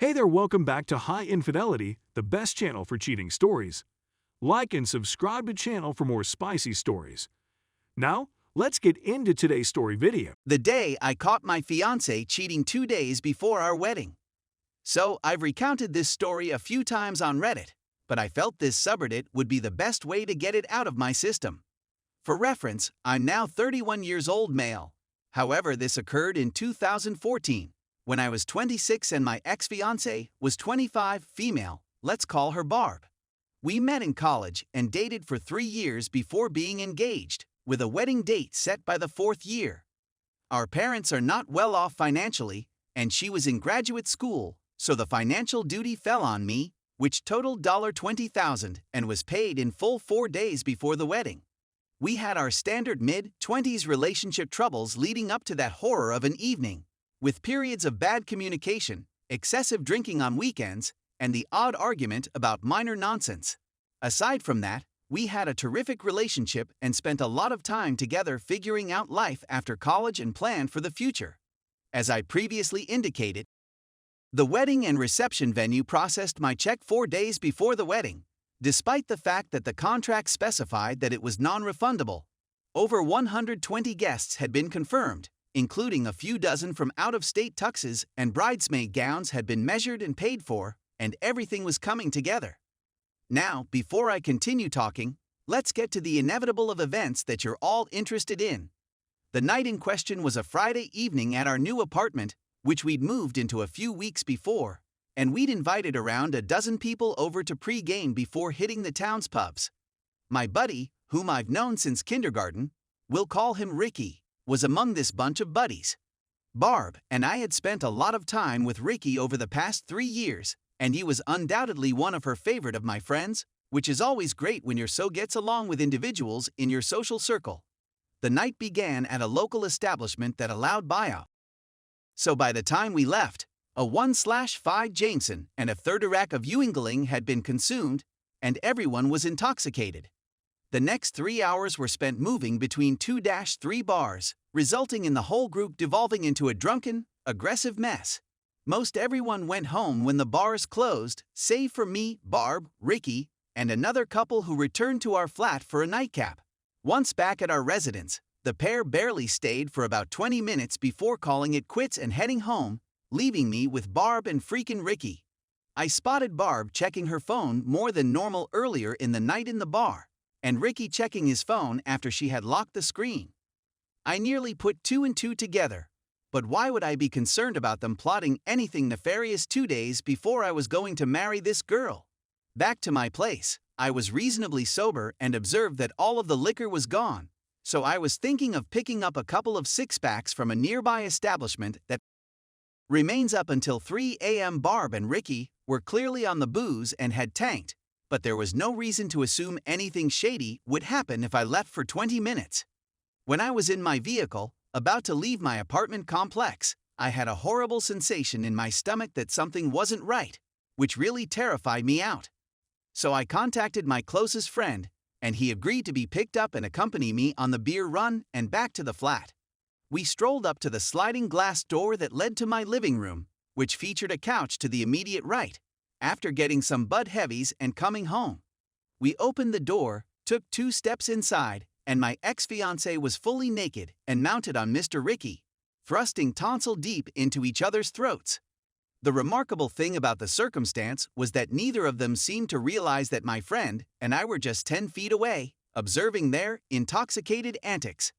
Hey there, welcome back to High Infidelity, the best channel for cheating stories. Like and subscribe to channel for more spicy stories. Now, let's get into today's story video. The day I caught my fiancé cheating 2 days before our wedding. So, I've recounted this story a few times on Reddit, but I felt this subreddit would be the best way to get it out of my system. For reference, I'm now 31 years old male. However, this occurred in 2014, when I was 26 and my ex-fiancé was 25, female, let's call her Barb. We met in college and dated for 3 years before being engaged, with a wedding date set by the 4th year. Our parents are not well off financially, and she was in graduate school, so the financial duty fell on me, which totaled $20,000 and was paid in full 4 days before the wedding. We had our standard mid-20s relationship troubles leading up to that horror of an evening, with periods of bad communication, excessive drinking on weekends, and the odd argument about minor nonsense. Aside from that, we had a terrific relationship and spent a lot of time together figuring out life after college and planned for the future. As I previously indicated, the wedding and reception venue processed my check 4 days before the wedding, despite the fact that the contract specified that it was non-refundable. Over 120 guests had been confirmed, including a few dozen from out-of-state tuxes, and bridesmaid gowns had been measured and paid for, and everything was coming together. Now, before I continue talking, let's get to the inevitable of events that you're all interested in. The night in question was a Friday evening at our new apartment, which we'd moved into a few weeks before, and we'd invited around a dozen people over to pre-game before hitting the town's pubs. My buddy, whom I've known since kindergarten, we'll call him Ricky, was among this bunch of buddies. Barb and I had spent a lot of time with Ricky over the past 3 years, and he was undoubtedly one of her favorite of my friends, which is always great when you're so gets along with individuals in your social circle. The night began at a local establishment that allowed buyout. So by the time we left, a 1/5 Jameson and a third rack of Ewingling had been consumed, and everyone was intoxicated. The next 3 hours were spent moving between 2-3 bars, resulting in the whole group devolving into a drunken, aggressive mess. Most everyone went home when the bars closed, save for me, Barb, Ricky, and another couple who returned to our flat for a nightcap. Once back at our residence, the pair barely stayed for about 20 minutes before calling it quits and heading home, leaving me with Barb and freaking Ricky. I spotted Barb checking her phone more than normal earlier in the night in the bar, and Ricky checking his phone after she had locked the screen. I nearly put 2 and 2 together. But why would I be concerned about them plotting anything nefarious 2 days before I was going to marry this girl? Back to my place, I was reasonably sober and observed that all of the liquor was gone, so I was thinking of picking up a couple of six-packs from a nearby establishment that remains up until 3 a.m. Barb and Ricky were clearly on the booze and had tanked, but there was no reason to assume anything shady would happen if I left for 20 minutes. When I was in my vehicle, about to leave my apartment complex, I had a horrible sensation in my stomach that something wasn't right, which really terrified me out. So I contacted my closest friend, and he agreed to be picked up and accompany me on the beer run and back to the flat. We strolled up to the sliding glass door that led to my living room, which featured a couch to the immediate right. After getting some Bud Heavies and coming home, we opened the door, took 2 steps inside, and my ex-fiancé was fully naked and mounted on Mr. Ricky, thrusting tonsil deep into each other's throats. The remarkable thing about the circumstance was that neither of them seemed to realize that my friend and I were just 10 feet away, observing their intoxicated antics.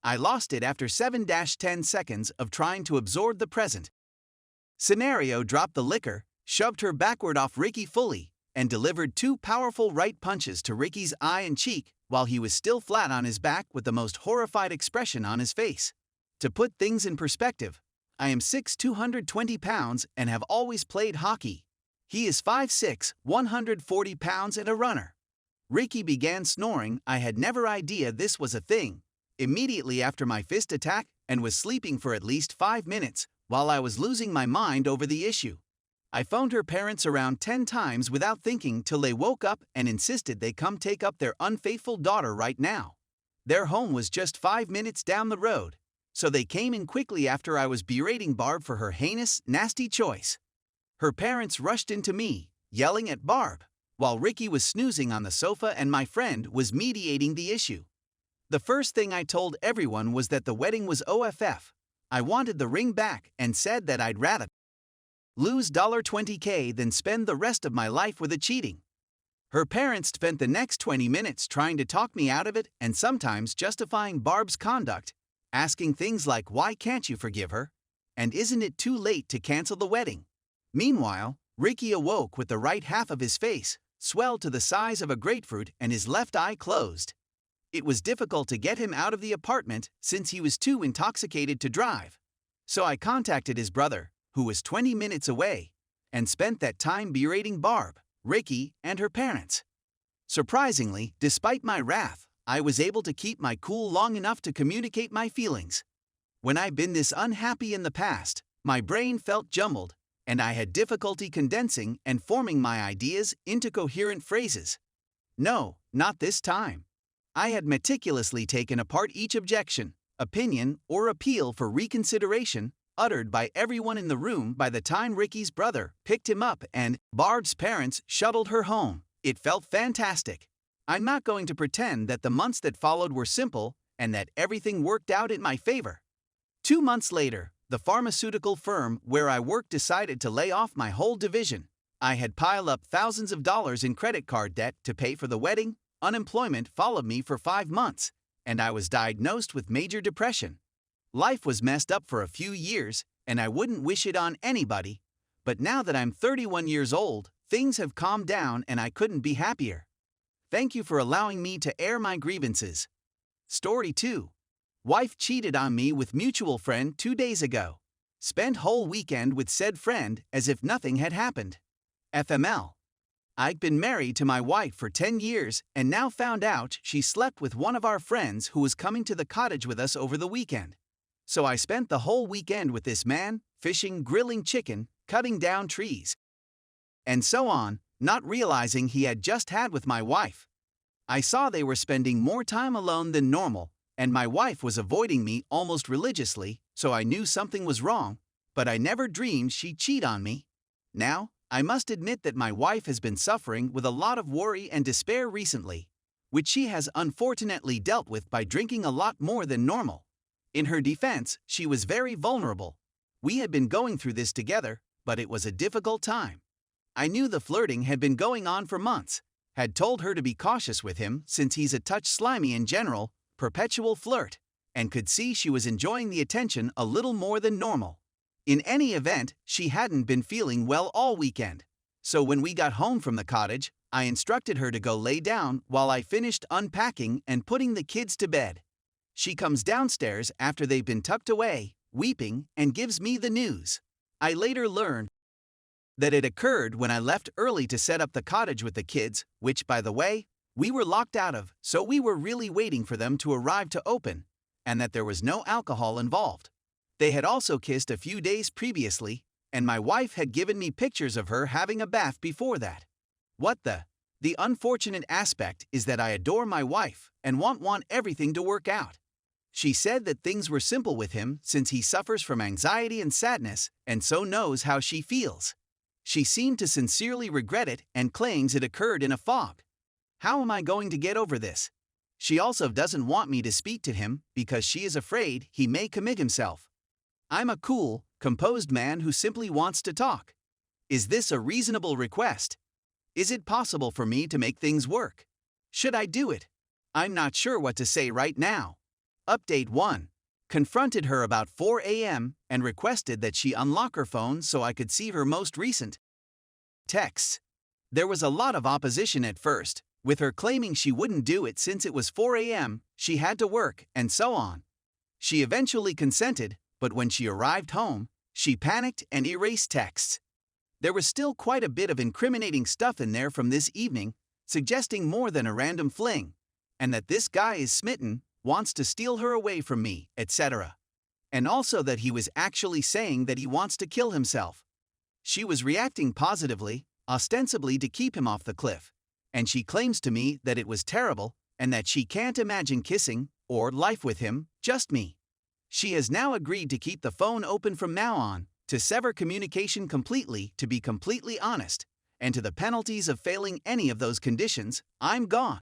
I lost it after 7-10 seconds of trying to absorb the present scenario. Dropped the liquor, shoved her backward off Ricky fully, and delivered 2 powerful right punches to Ricky's eye and cheek while he was still flat on his back with the most horrified expression on his face. To put things in perspective, I am 6', 220 pounds and have always played hockey. He is 5'6", 140 pounds and a runner. Ricky began snoring. I had never idea this was a thing, immediately after my fist attack, and was sleeping for at least 5 minutes while I was losing my mind over the issue. I phoned her parents around 10 times without thinking till they woke up and insisted they come take up their unfaithful daughter right now. Their home was just 5 minutes down the road, so they came in quickly after I was berating Barb for her heinous, nasty choice. Her parents rushed into me, yelling at Barb, while Ricky was snoozing on the sofa and my friend was mediating the issue. The first thing I told everyone was that the wedding was OFF. I wanted the ring back and said that I'd rather lose $20K than spend the rest of my life with a cheating. Her parents spent the next 20 minutes trying to talk me out of it and sometimes justifying Barb's conduct, asking things like, "Why can't you forgive her?" and "Isn't it too late to cancel the wedding?" Meanwhile, Ricky awoke with the right half of his face swelled to the size of a grapefruit and his left eye closed. It was difficult to get him out of the apartment since he was too intoxicated to drive. So I contacted his brother, who was 20 minutes away, and spent that time berating Barb, Ricky, and her parents. Surprisingly, despite my wrath, I was able to keep my cool long enough to communicate my feelings. When I've been this unhappy in the past, my brain felt jumbled, and I had difficulty condensing and forming my ideas into coherent phrases. No, not this time. I had meticulously taken apart each objection, opinion, or appeal for reconsideration uttered by everyone in the room by the time Ricky's brother picked him up and Barb's parents shuttled her home. It felt fantastic. I'm not going to pretend that the months that followed were simple and that everything worked out in my favor. 2 months later, the pharmaceutical firm where I worked decided to lay off my whole division. I had piled up thousands of dollars in credit card debt to pay for the wedding. Unemployment followed me for 5 months, and I was diagnosed with major depression. Life was messed up for a few years, and I wouldn't wish it on anybody. But now that I'm 31 years old, things have calmed down and I couldn't be happier. Thank you for allowing me to air my grievances. Story 2. Wife cheated on me with mutual friend 2 days ago. Spent whole weekend with said friend as if nothing had happened. FML. I've been married to my wife for 10 years and now found out she slept with one of our friends who was coming to the cottage with us over the weekend. So I spent the whole weekend with this man, fishing, grilling chicken, cutting down trees, and so on, not realizing he had just had with my wife. I saw they were spending more time alone than normal, and my wife was avoiding me almost religiously, so I knew something was wrong, but I never dreamed she'd cheat on me. Now, I must admit that my wife has been suffering with a lot of worry and despair recently, which she has unfortunately dealt with by drinking a lot more than normal. In her defense, she was very vulnerable. We had been going through this together, but it was a difficult time. I knew the flirting had been going on for months, had told her to be cautious with him since he's a touch slimy in general, perpetual flirt, and could see she was enjoying the attention a little more than normal. In any event, she hadn't been feeling well all weekend. So when we got home from the cottage, I instructed her to go lay down while I finished unpacking and putting the kids to bed. She comes downstairs after they've been tucked away, weeping, and gives me the news. I later learned that it occurred when I left early to set up the cottage with the kids, which, by the way, we were locked out of, so we were really waiting for them to arrive to open, and that there was no alcohol involved. They had also kissed a few days previously, and my wife had given me pictures of her having a bath before that. The unfortunate aspect is that I adore my wife and want everything to work out. She said that things were simple with him since he suffers from anxiety and sadness and so knows how she feels. She seemed to sincerely regret it and claims it occurred in a fog. How am I going to get over this? She also doesn't want me to speak to him because she is afraid he may commit himself. I'm a cool, composed man who simply wants to talk. Is this a reasonable request? Is it possible for me to make things work? Should I do it? I'm not sure what to say right now. Update 1. Confronted her about 4 a.m. and requested that she unlock her phone so I could see her most recent texts. There was a lot of opposition at first, with her claiming she wouldn't do it since it was 4 a.m., she had to work, and so on. She eventually consented, but when she arrived home, she panicked and erased texts. There was still quite a bit of incriminating stuff in there from this evening, suggesting more than a random fling, and that this guy is smitten, wants to steal her away from me, etc. And also that he was actually saying that he wants to kill himself. She was reacting positively, ostensibly to keep him off the cliff, and she claims to me that it was terrible and that she can't imagine kissing or life with him, just me. She has now agreed to keep the phone open from now on, to sever communication completely, to be completely honest, and to the penalties of failing any of those conditions, I'm gone.